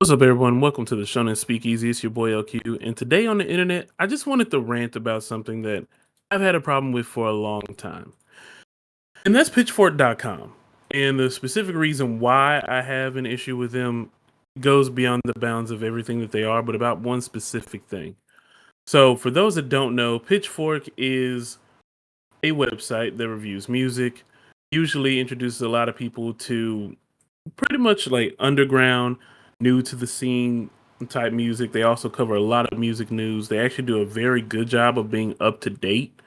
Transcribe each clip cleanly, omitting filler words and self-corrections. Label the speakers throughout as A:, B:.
A: What's up, everyone? Welcome to the Shonen Speakeasy. It's your boy LQ, and today on the internet, I just wanted to rant about something that I've had a problem with for a long time, and that's Pitchfork.com. And the specific reason why I have an issue with them goes beyond the bounds of everything that they are, but about one specific thing. So, for those that don't know, Pitchfork is a website that reviews music, usually introduces a lot of people to pretty much like underground, new to the scene type music. They also cover a lot of music news. They actually do a very good job of being up to date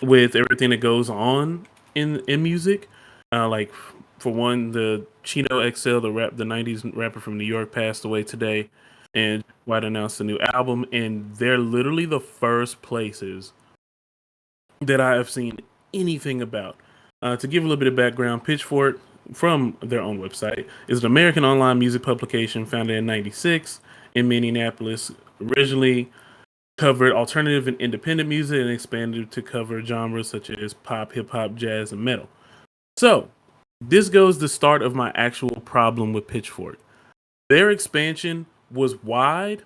A: with everything that goes on in music. Like for one, the Chino XL, the '90s rapper from New York, passed away today, and White announced a new album, and they're literally the first places that I have seen anything about. To give a little bit of background, Pitchfork, from their own website, is an American online music publication founded in '96 in Minneapolis. Originally covered alternative and independent music and expanded to cover genres such as pop, hip hop, jazz, and metal. So, this goes the start of my actual problem with Pitchfork. Their expansion was wide,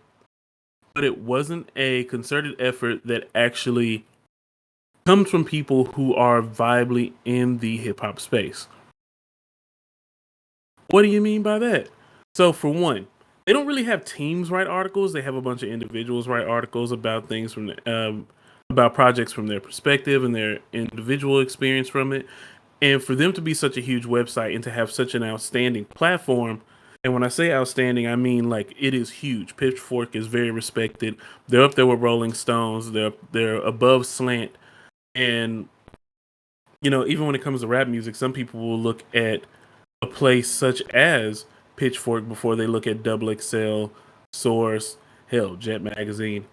A: but it wasn't a concerted effort that actually comes from people who are viably in the hip hop space. What do you mean by that? So, for one, they don't really have teams write articles. They have a bunch of individuals write articles about things about projects from their perspective and their individual experience from it. And for them to be such a huge website and to have such an outstanding platform, and when I say outstanding, I mean like it is huge. Pitchfork is very respected. They're up there with Rolling Stones. They're above Slant, and even when it comes to rap music, some people will look at a place such as Pitchfork before they look at Double XL, Source, hell, Jet Magazine.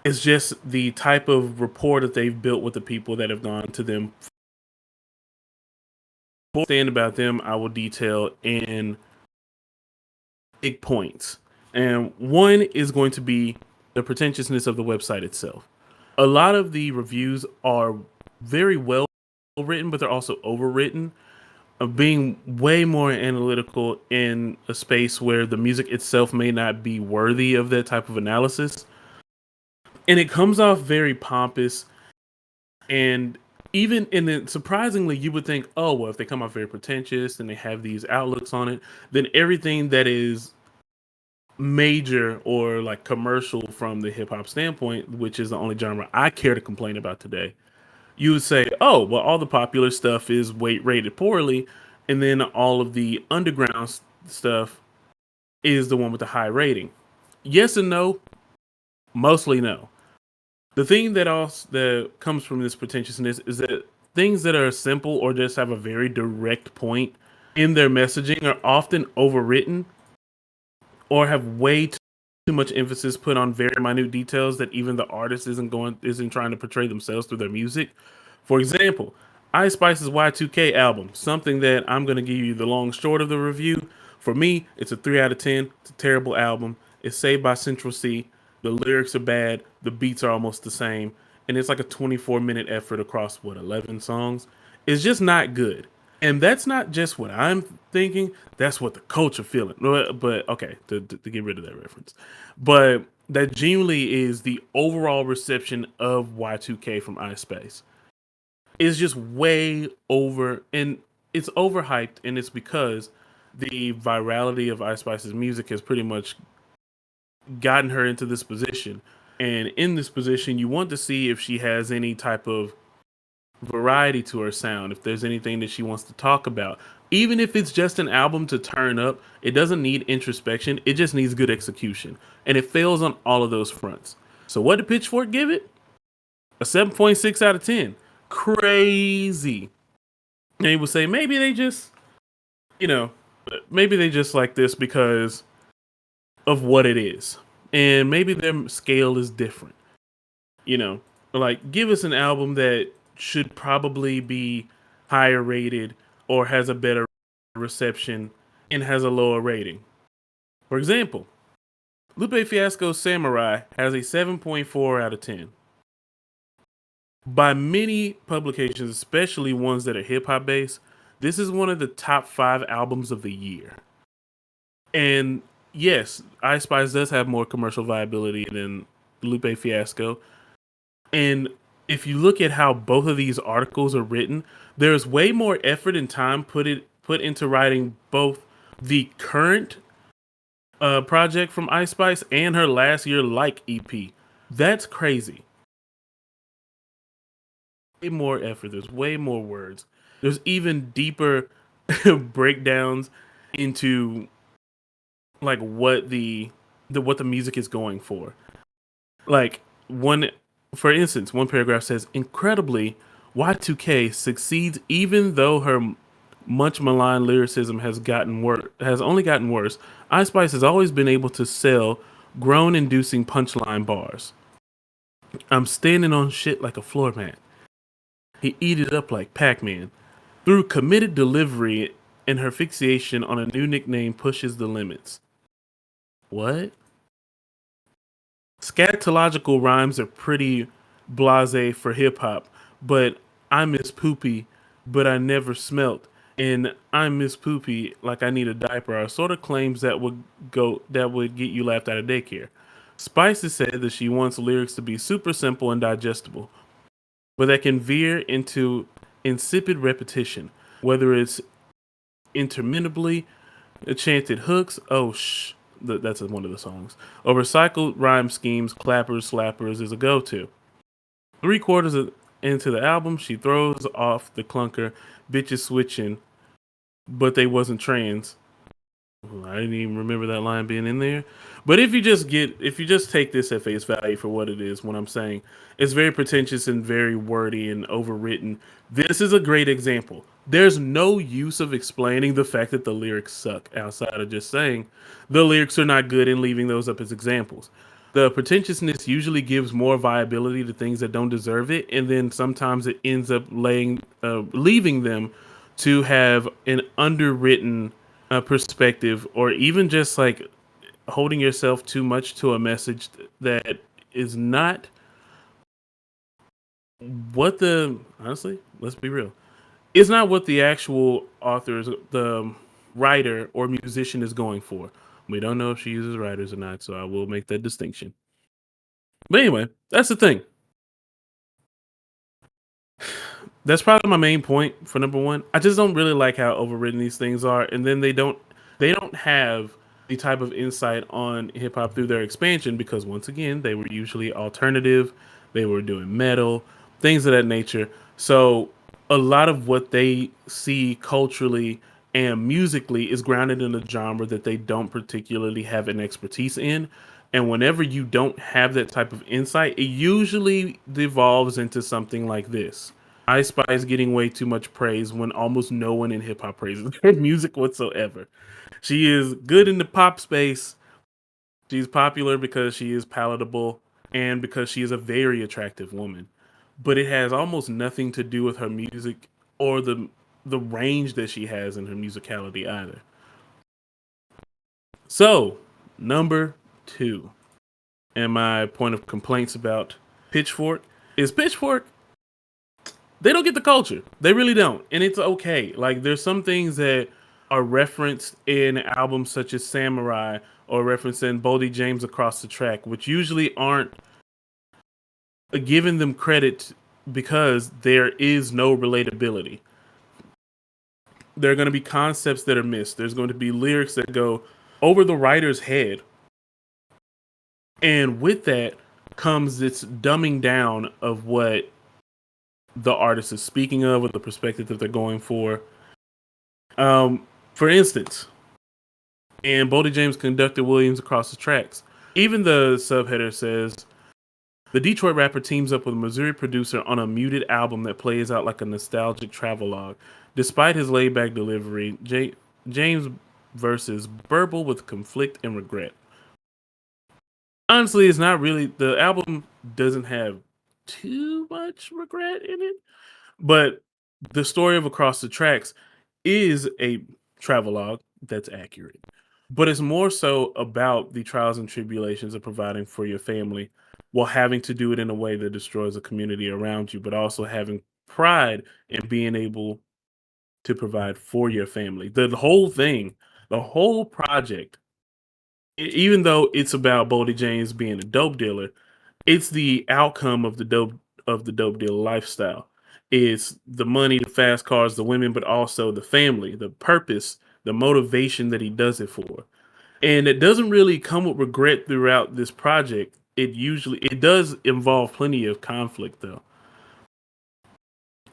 A: It's just the type of rapport that they've built with the people that have gone to them. What I stand about them, I will detail in big points. And one is going to be the pretentiousness of the website itself. A lot of the reviews are very well written, but they're also overwritten, of being way more analytical in a space where the music itself may not be worthy of that type of analysis. And it comes off very pompous, and even and then surprisingly you would think, oh well, if they come off very pretentious and they have these outlooks on it, then everything that is major or like commercial from the hip hop standpoint, which is the only genre I care to complain about today, you would say, oh, well, all the popular stuff is weight rated poorly, and then all of the underground stuff is the one with the high rating. Yes and no, mostly no. The thing that also that comes from this pretentiousness is that things that are simple or just have a very direct point in their messaging are often overwritten or have way too much emphasis put on very minute details that even the artist isn't trying to portray themselves through their music. For example, Ice Spice's Y2K album, something that I'm going to give you the long short of the review. For me, it's a 3 out of 10. It's a terrible album. It's saved by Central C. The lyrics are bad. The beats are almost the same. And it's like a 24-minute effort across, 11 songs. It's just not good. And that's not just what I'm thinking. That's what the culture feeling. But okay, to get rid of that reference. But that genuinely is the overall reception of Y2K from iSpace. Is just way over, and it's overhyped, and it's because the virality of Ice Spice's music has pretty much gotten her into this position. And in this position, you want to see if she has any type of variety to her sound, if there's anything that she wants to talk about. Even if it's just an album to turn up, it doesn't need introspection, it just needs good execution. And it fails on all of those fronts. So what did Pitchfork give it? A 7.6 out of 10. Crazy. And you would say maybe they just, you know, maybe they just like this because of what it is. And maybe their scale is different. You know, like give us an album that should probably be higher rated or has a better reception and has a lower rating. For example, Lupe Fiasco's Samurai has a 7.4 out of 10. By many publications, especially ones that are hip hop based, this is one of the top 5 albums of the year. And yes, I Spice does have more commercial viability than Lupe Fiasco. And if you look at how both of these articles are written, there's way more effort and time put into writing both the current project from Ice Spice and her last year like EP. That's crazy. Way more effort. There's way more words. There's even deeper breakdowns into like what the music is going for. Like one, for instance, one paragraph says, "Incredibly, Y2K succeeds even though her much maligned lyricism has only gotten worse. Ice Spice has always been able to sell groan-inducing punchline bars. I'm standing on shit like a floor mat. He eat it up like Pac-Man. Through committed delivery and her fixation on a new nickname pushes the limits." What? Scatological rhymes are pretty blasé for hip hop, but I miss poopy, but I never smelt. And I miss poopy like I need a diaper are sort of claims that would get you laughed out of daycare. Spice has said that she wants lyrics to be super simple and digestible, but that can veer into insipid repetition, whether it's interminably chanted hooks. That's one of the songs. Or recycled rhyme schemes, clappers, slappers is a go-to. Three-quarters into the album, she throws off the clunker, bitches switching, but they wasn't trans. I didn't even remember that line being in there. But if you just take this at face value for what it is, what I'm saying, it's very pretentious and very wordy and overwritten. This is a great example. There's no use of explaining the fact that the lyrics suck outside of just saying the lyrics are not good and leaving those up as examples. The pretentiousness usually gives more viability to things that don't deserve it, and then sometimes it ends up leaving them to have an underwritten perspective, or even just like holding yourself too much to a message that is not what the honestly, let's be real, it's not what the actual author, the writer or musician is going for. We don't know if she uses writers or not, so I will make that distinction. But anyway, that's the thing. That's probably my main point for number one. I just don't really like how overwritten these things are, and then they don't have the type of insight on hip hop through their expansion because once again they were usually alternative, they were doing metal, things of that nature. So a lot of what they see culturally and musically is grounded in a genre that they don't particularly have an expertise in. And whenever you don't have that type of insight, it usually devolves into something like this. Ice Spice getting way too much praise when almost no one in hip hop praises her music whatsoever. She is good in the pop space. She's popular because she is palatable and because she is a very attractive woman. But it has almost nothing to do with her music or the range that she has in her musicality either. So, number two, and my point of complaints about Pitchfork is Pitchfork, they don't get the culture. They really don't. And it's okay. Like there's some things that are referenced in albums such as Samurai or referencing Boldy James Across the Track, which usually aren't giving them credit because there is no relatability. There are going to be concepts that are missed. There's going to be lyrics that go over the writer's head. And with that comes this dumbing down of what the artist is speaking of, or the perspective that they're going for. For instance, and Boldy James conducted Williams Across the Tracks. Even the subheader says the Detroit rapper teams up with a Missouri producer on a muted album that plays out like a nostalgic travelogue. Despite his laid back delivery, James verses burble with conflict and regret. Honestly, it's not really, the album doesn't have too much regret in it, but the story of Across the Tracks is a travelogue that's accurate, but it's more so about the trials and tribulations of providing for your family while having to do it in a way that destroys the community around you, but also having pride in being able to provide for your family. The whole thing, the whole project even though it's about Boldy James being a dope dealer, it's the outcome of the dope dealer lifestyle. It's the money, the fast cars, the women, but also the family, the purpose, the motivation that he does it for. And it doesn't really come with regret throughout this project. It does involve plenty of conflict though.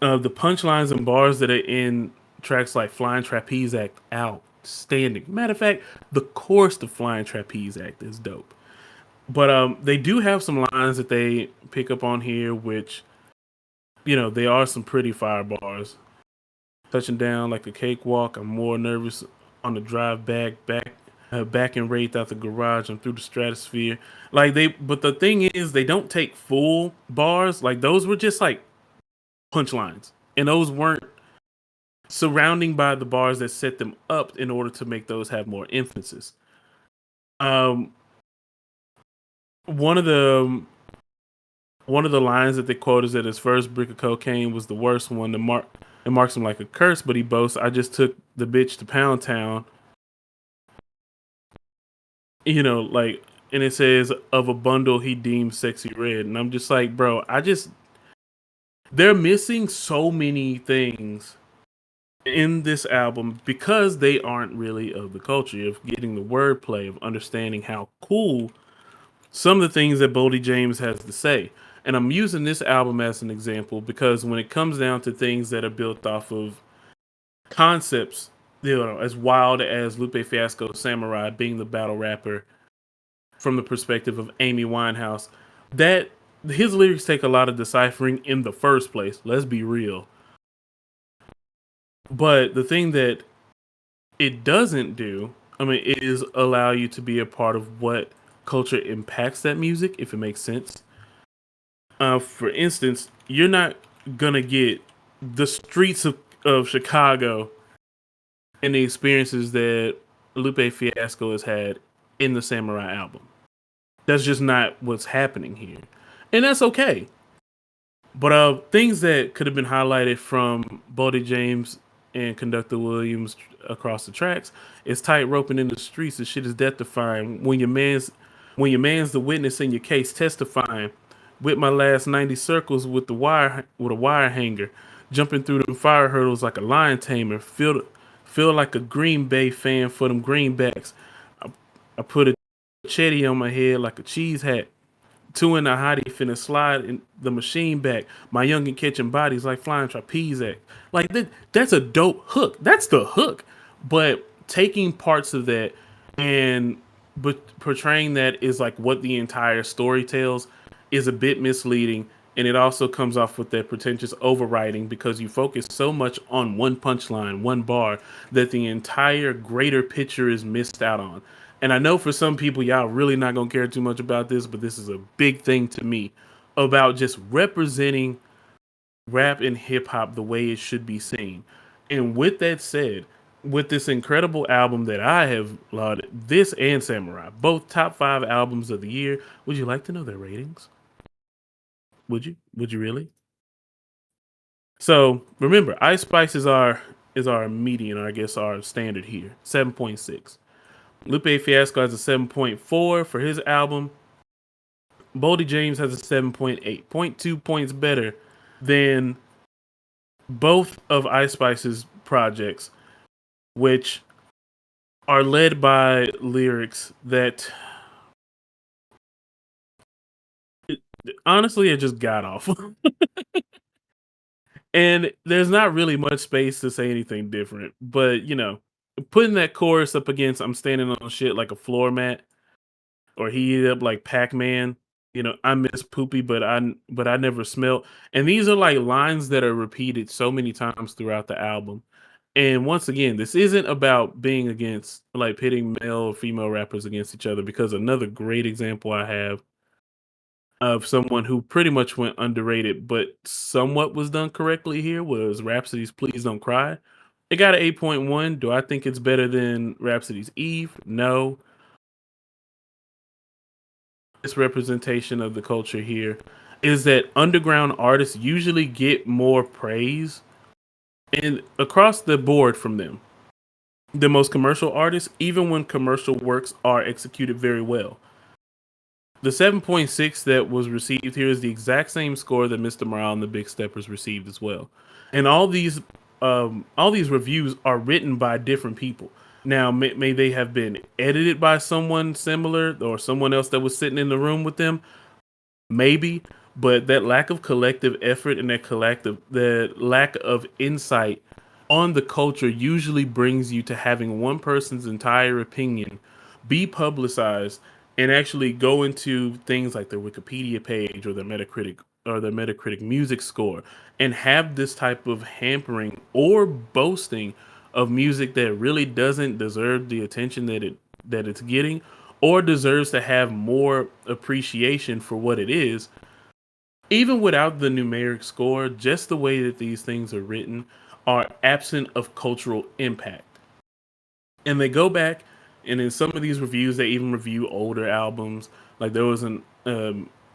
A: The punchlines and bars that are in tracks like Flying Trapeze Act, outstanding. Matter of fact, the chorus to Flying Trapeze Act is dope. But they do have some lines that they pick up on here, which they are some pretty fire bars. Touching down like a cakewalk. I'm more nervous on the drive back and wraith out the garage and through the stratosphere. But the thing is, they don't take full bars. Like those were just like punchlines, and those weren't surrounding by the bars that set them up in order to make those have more emphasis. Um, one of the one of the lines that they quote is that his first brick of cocaine was the worst one. It marks him like a curse, but he boasts, "I just took the bitch to Pound Town." Like, and it says of a bundle he deemed sexy red, and I'm just like, bro, they're missing so many things in this album because they aren't really of the culture of getting the wordplay, of understanding how cool some of the things that Boldy James has to say. And I'm using this album as an example because when it comes down to things that are built off of concepts, as wild as Lupe Fiasco's Samurai being the battle rapper from the perspective of Amy Winehouse, that his lyrics take a lot of deciphering in the first place. Let's be real. But the thing that it doesn't do, is allow you to be a part of what culture impacts that music, if it makes sense. For instance, you're not gonna get the streets of Chicago and the experiences that Lupe Fiasco has had in the Samurai album. That's just not what's happening here. And that's okay. But things that could have been highlighted from Boldy James and Conductor Williams across the tracks is tight roping in the streets. The shit is death defying. When your man's the witness in your case testifying, with my last 90 circles with a wire hanger, jumping through them fire hurdles like a lion tamer. Feel like a Green Bay fan for them greenbacks. I put a chetty on my head like a cheese hat. Two in the hottie finna slide in the machine back. My youngin' catching bodies like flying trapeze act. Like that's a dope hook. That's the hook. But taking parts of that and but portraying that is like what the entire story tells is a bit misleading. And it also comes off with that pretentious overwriting because you focus so much on one punchline, one bar, that the entire greater picture is missed out on. And I know for some people, y'all really not gonna care too much about this, but this is a big thing to me about just representing rap and hip hop the way it should be seen. And with that said, with this incredible album that I have lauded, this and Samurai, both top 5 albums of the year, would you like to know their ratings? Would you? Would you really? So remember, Ice Spice is our median, or I guess our standard here, 7.6. Lupe Fiasco has a 7.4 for his album. Boldy James has a 7.8, point 2 points better than both of Ice Spice's projects, which are led by lyrics that honestly are just god awful. And there's not really much space to say anything different. But putting that chorus up against "I'm standing on shit like a floor mat" or "heated up like Pac-Man," "I miss poopy, but I never smelt." And these are like lines that are repeated so many times throughout the album. And once again, this isn't about being against like pitting male or female rappers against each other, because another great example I have of someone who pretty much went underrated, but somewhat was done correctly here was Rhapsody's "Please Don't Cry." It got an 8.1. Do I think it's better than Rhapsody's "Eve"? No. This representation of the culture here is that underground artists usually get more praise and across the board from them. than most commercial artists, even when commercial works are executed very well. The 7.6 that was received here is the exact same score that Mr. Morale and the Big Steppers received as well. And all these reviews are written by different people. Now, may they have been edited by someone similar or someone else that was sitting in the room with them, maybe. But that lack of collective effort and the lack of insight on the culture usually brings you to having one person's entire opinion be publicized and actually go into things like their Wikipedia page or their Metacritic music score and have this type of hampering or boasting of music that really doesn't deserve the attention that it's getting or deserves to have more appreciation for what it is. Even without the numeric score, just the way that these things are written are absent of cultural impact. And they go back, and in some of these reviews, they even review older albums. Like there was an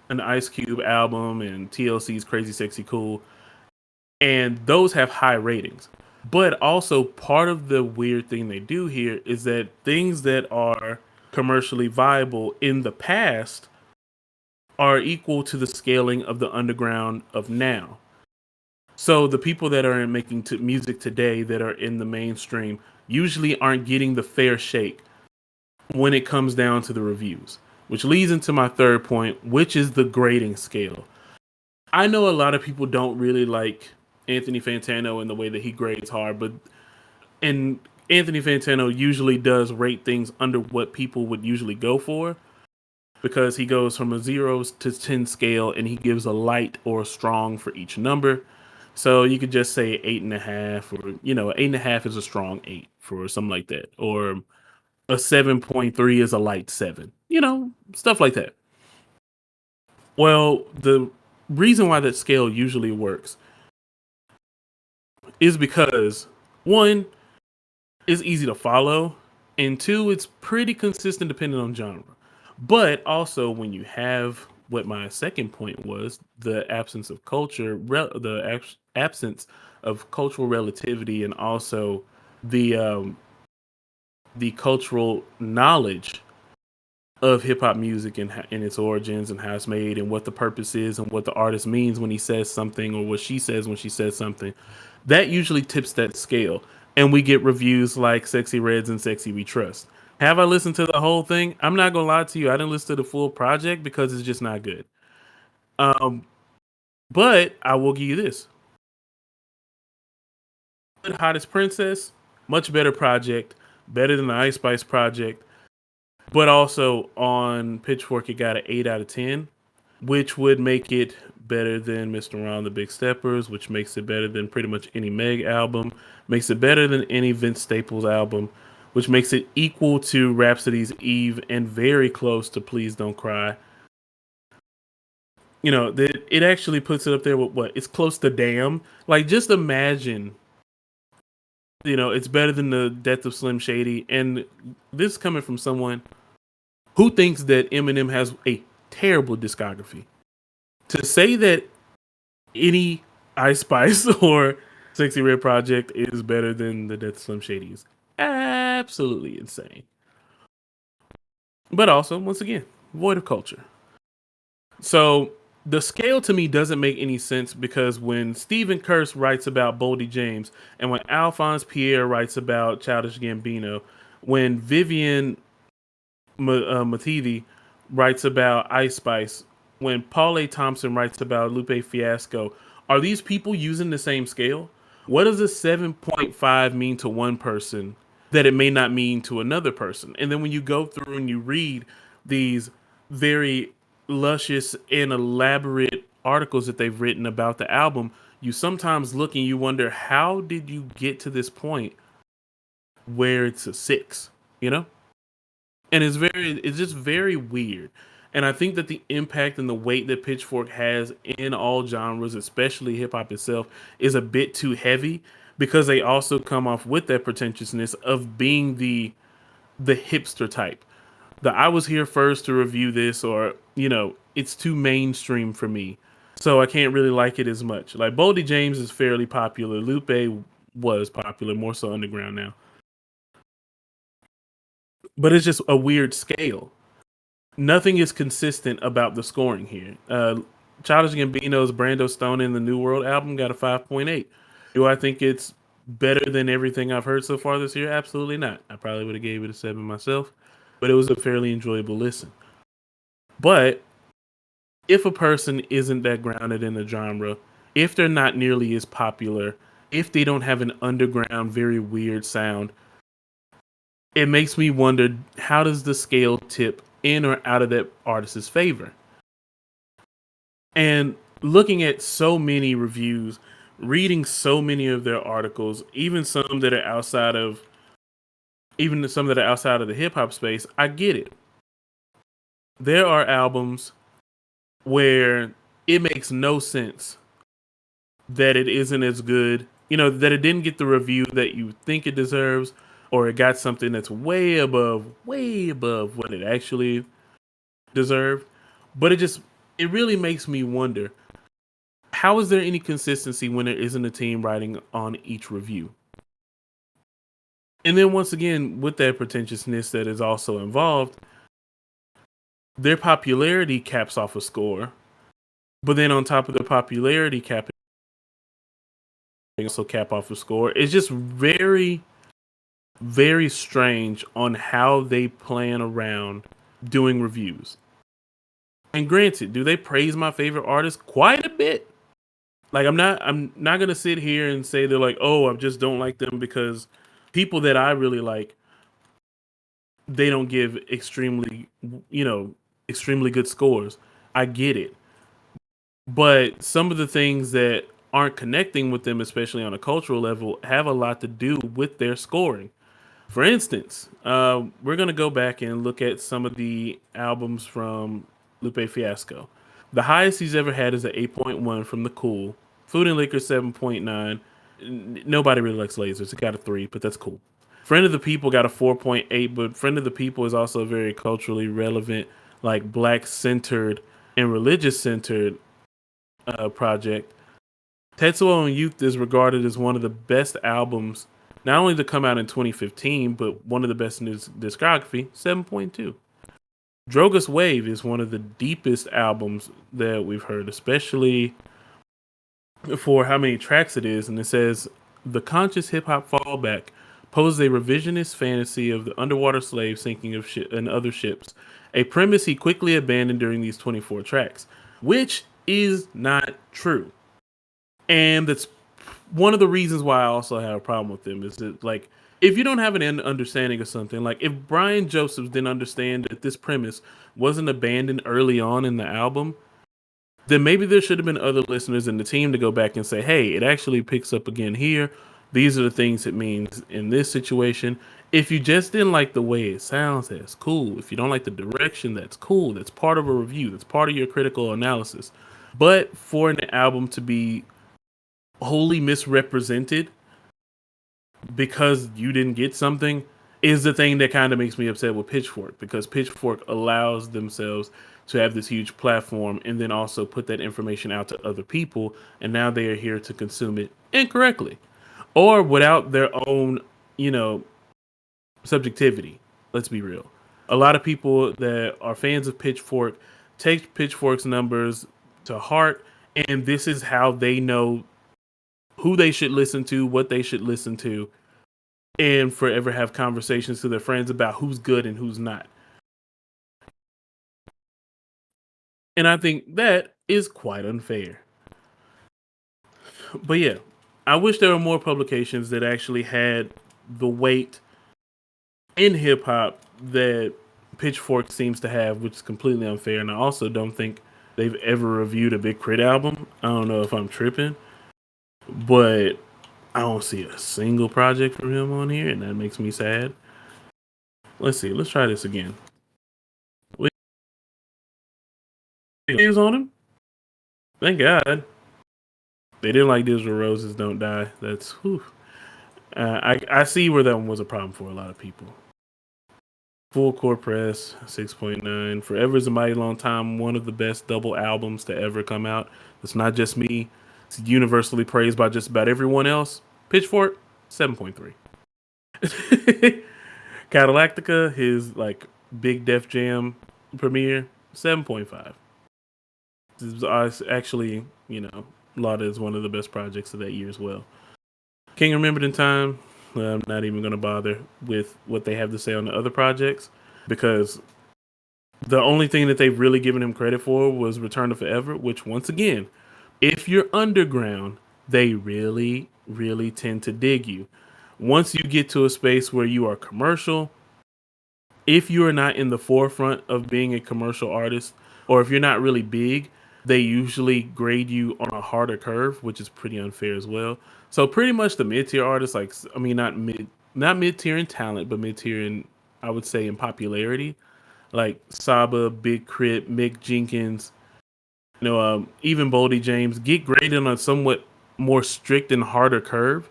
A: Ice Cube album and TLC's Crazy Sexy Cool, and those have high ratings. But also, part of the weird thing they do here is that things that are commercially viable in the past are equal to the scaling of the underground of now. So the people that are making music today that are in the mainstream usually aren't getting the fair shake when it comes down to the reviews, which leads into my third point, which is the grading scale. I know a lot of people don't really like Anthony Fantano and the way that he grades hard, but and Anthony Fantano usually does rate things under what people would usually go for because he goes from a 0 to 10 scale and he gives a light or a strong for each number. So you could just say 8.5, or 8.5 is a strong 8 for something like that, or a 7.3 is a light 7, stuff like that. Well, the reason why that scale usually works is because one, it's easy to follow, and two, it's pretty consistent depending on genre. But also, when you have what my second point was, the absence of culture, absence of cultural relativity, and also the cultural knowledge of hip hop music and its origins and how it's made and what the purpose is and what the artist means when he says something or what she says when she says something, that usually tips that scale. And we get reviews like Sexy Reds and Sexy We Trust. Have I listened to the whole thing? I'm not gonna lie to you. I didn't listen to the full project because it's just not good. Um, but I will give you this: Hottest Princess, much better project, better than the Ice Spice project. But also on Pitchfork, it got an 8 out of 10, which would make it better than Mr. Ron the Big Steppers, which makes it better than pretty much any Meg album, makes it better than any Vince Staples album, which makes it equal to Rhapsody's Eve and very close to Please Don't Cry. It actually puts it up there with what? It's close to Damn. Like, just imagine, it's better than the Death of Slim Shady. And this coming from someone who thinks that Eminem has a terrible discography. To say that any Ice Spice or Sexy Red project is better than the Death Slim Shady is absolutely insane. But also, once again, void of culture. So the scale to me doesn't make any sense because when Stephen Curse writes about Boldy James and when Alphonse Pierre writes about Childish Gambino, when Vivian Mativi writes about Ice Spice, when Paul A. Thompson writes about Lupe Fiasco, are these people using the same scale? What does a 7.5 mean to one person that it may not mean to another person? And then when you go through and you read these very luscious and elaborate articles that they've written about the album, you sometimes look and you wonder, how did you get to this point where it's a 6, And it's just very weird. And I think that the impact and the weight that Pitchfork has in all genres, especially hip hop itself, is a bit too heavy because they also come off with that pretentiousness of being the hipster type. The I was here first to review this, or it's too mainstream for me. So I can't really like it as much. Like Boldy James is fairly popular. Lupe was popular, more so underground now. but it's just a weird scale. Nothing is consistent about the scoring here. Childish Gambino's Brando Stone in the New World album got a 5.8. Do I think it's better than everything I've heard so far this year? Absolutely not. I probably would have gave it a 7 myself, but it was a fairly enjoyable listen. But if a person isn't that grounded in the genre, if they're not nearly as popular, if they don't have an underground, very weird sound, it makes me wonder, how does the scale tip in or out of that artist's favor? And looking at so many reviews, reading so many of their articles, even some that are outside of the hip hop space, I get it. There are albums where it makes no sense that it isn't as good, that it didn't get the review that you think it deserves, or it got something that's way above what it actually deserved. But it really makes me wonder, how is there any consistency when there isn't a team writing on each review? And then once again, with that pretentiousness that is also involved, their popularity caps off a score, but then on top of the popularity capping also cap off a score. It's just very, very strange on how they plan around doing reviews. And granted, do they praise my favorite artist? Quite a bit. Like, I'm not gonna sit here and say they're like, oh, I just don't like them because people that I really like, they don't give extremely good scores. I get it. But some of the things that aren't connecting with them, especially on a cultural level, have a lot to do with their scoring. For instance, we're going to go back and look at some of the albums from Lupe Fiasco. The highest he's ever had is an 8.1 from The Cool. Food and Liquor 7.9. Nobody really likes lasers. It got a 3, but that's cool. Friend of the People got a 4.8, but Friend of the People is also very culturally relevant, like black centered and religious centered project. Tetsuo and Youth is regarded as one of the best albums, not only to come out in 2015, but one of the best in his discography, 7.2. Drogas Wave is one of the deepest albums that we've heard, especially for how many tracks it is. And it says, the conscious hip hop fallback poses a revisionist fantasy of the underwater slave sinking of and other ships, a premise he quickly abandoned during these 24 tracks, which is not true. And that's one of the reasons why I also have a problem with them, is that, like, if you don't have an understanding of something, like if Brian Josephs didn't understand that this premise wasn't abandoned early on in the album, then maybe there should have been other listeners in the team to go back and say, hey, it actually picks up again here. These are the things it means in this situation. If you just didn't like the way it sounds, that's cool. If you don't like the direction, that's cool. That's part of a review. That's part of your critical analysis. But for an album to be wholly misrepresented because you didn't get something is the thing that kind of makes me upset with Pitchfork, because Pitchfork allows themselves to have this huge platform and then also put that information out to other people, and now they are here to consume it incorrectly or without their own, subjectivity. Let's be real. A lot of people that are fans of Pitchfork take Pitchfork's numbers to heart, and this is how they know who they should listen to, what they should listen to, and forever have conversations to their friends about who's good and who's not. And I think that is quite unfair. But yeah, I wish there were more publications that actually had the weight in hip hop that Pitchfork seems to have, which is completely unfair. And I also don't think they've ever reviewed a Big Crit album. I don't know if I'm tripping, but I don't see a single project from him on here, and that makes me sad. Let's see. Let's try this again. Is on him. Thank God. They didn't like This Where Roses Don't Die. That's whew. I see where that one was a problem for a lot of people. Full Court Press 6.9. Forever is a Mighty Long Time. One of the best double albums to ever come out. It's not just me. It's universally praised by just about everyone else. Pitchfork 7.3. Cadillactica, his like big Def Jam premiere, 7.5. This was actually, lauded as one of the best projects of that year as well. King Remembered in Time, I'm not even going to bother with what they have to say on the other projects because the only thing that they've really given him credit for was Return to Forever, which once again, if you're underground, they really, really tend to dig you. Once you get to a space where you are commercial, if you are not in the forefront of being a commercial artist, or if you're not really big, they usually grade you on a harder curve, which is pretty unfair as well. So pretty much the mid-tier artists, like I mean, not mid-tier in talent, but mid-tier in, I would say, in popularity, like Saba, Big Crit, Mick Jenkins, even Boldy James get graded on a somewhat more strict and harder curve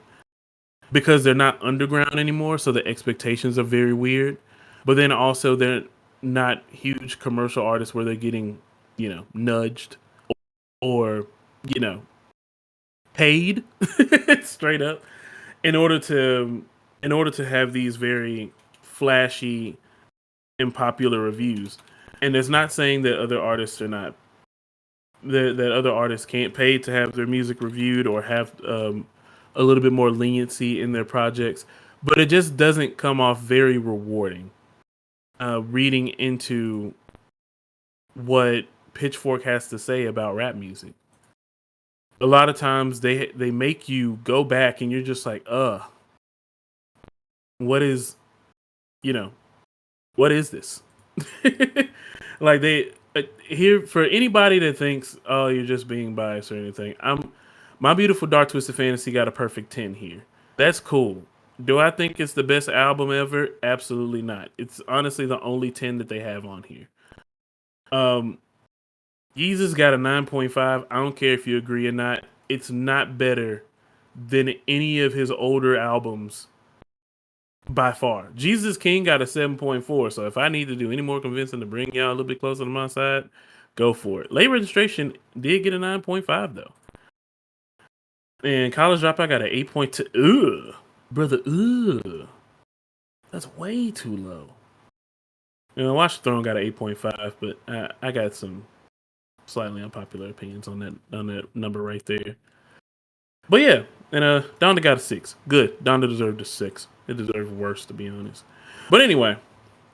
A: because they're not underground anymore. So the expectations are very weird. But then also they're not huge commercial artists where they're getting, nudged or, you know, paid straight up in order to have these very flashy and popular reviews. And it's not saying that other artists are not that other artists can't pay to have their music reviewed or have a little bit more leniency in their projects, but it just doesn't come off very rewarding. Reading into what Pitchfork has to say about rap music, a lot of times they make you go back and you're just like, what is, you know, what is this? Like they here for anybody that thinks, oh, you're just being biased or anything. My Beautiful Dark Twisted Fantasy got a perfect 10 here. That's cool. Do I think it's the best album ever? Absolutely not. It's honestly the only 10 that they have on here. Yeezus got a 9.5. I don't care if you agree or not. It's not better than any of his older albums by far. Jesus King got a 7.4. So if I need to do any more convincing to bring y'all a little bit closer to my side, go for it. Late Registration did get a 9.5 though. And College Dropout got an 8.2. Ugh. Brother, ugh. That's way too low. Watch the Throne got an 8.5, but I got some slightly unpopular opinions on that number right there. But yeah, and Donda got a 6. Good. Donda deserved a 6. It deserved worse, to be honest. But anyway,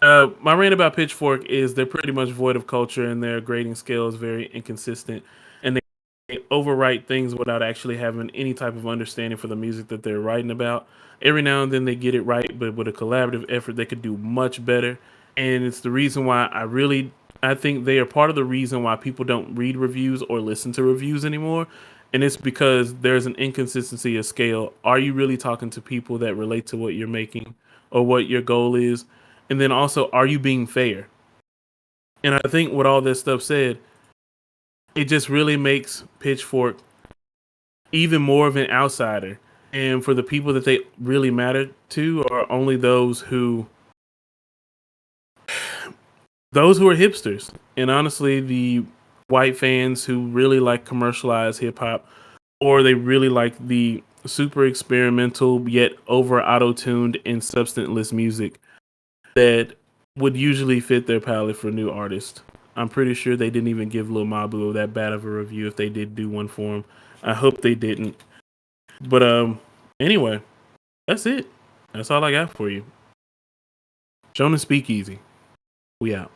A: my rant about Pitchfork is they're pretty much void of culture and their grading scale is very inconsistent. And they overwrite things without actually having any type of understanding for the music that they're writing about. Every now and then they get it right, but with a collaborative effort, they could do much better. And it's the reason why I think they are part of the reason why people don't read reviews or listen to reviews anymore. And it's because there's an inconsistency of scale. Are you really talking to people that relate to what you're making or what your goal is? And then also, are you being fair? And I think with all this stuff said, it just really makes Pitchfork even more of an outsider. And for the people that they really matter to are only those who are hipsters. And honestly, the white fans who really like commercialized hip hop, or they really like the super experimental yet over auto-tuned and substanceless music that would usually fit their palette for new artists. I'm pretty sure they didn't even give Lil Mabu that bad of a review if they did do one for him. I hope they didn't. But anyway, that's it. That's all I got for you. Shonen Speakeasy. We out.